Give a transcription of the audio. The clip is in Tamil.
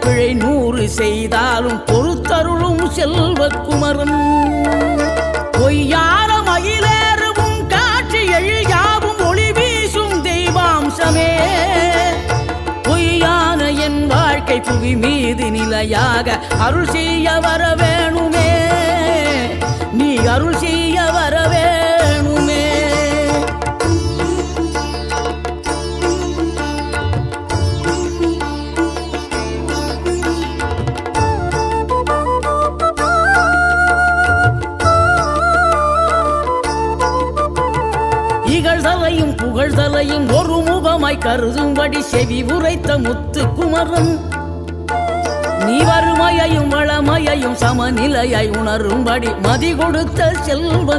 பிழை 100 செய்தாலும் பொறுத்தருளும் செல்வக்குமரன். பொய்யான மயிலேறவும் காட்சி எழியாவும் ஒளி வீசும் தெய்வாம்சமே. பொய்யான என் வாழ்க்கை புவி மீது நிலையாக அருள் செய்ய வர வேணுமே. நீ அருள் செய்ய வர வேணுமே. இகழ்தலையும் புகழ்தலையும் ஒரு முகமாய் கருதும்படி செவி உரைத்த முத்துக்குமரன். நீ வறுமையையும் வளமையையும் சமநிலையை உணரும்படி மதி கொடுத்த செல்வ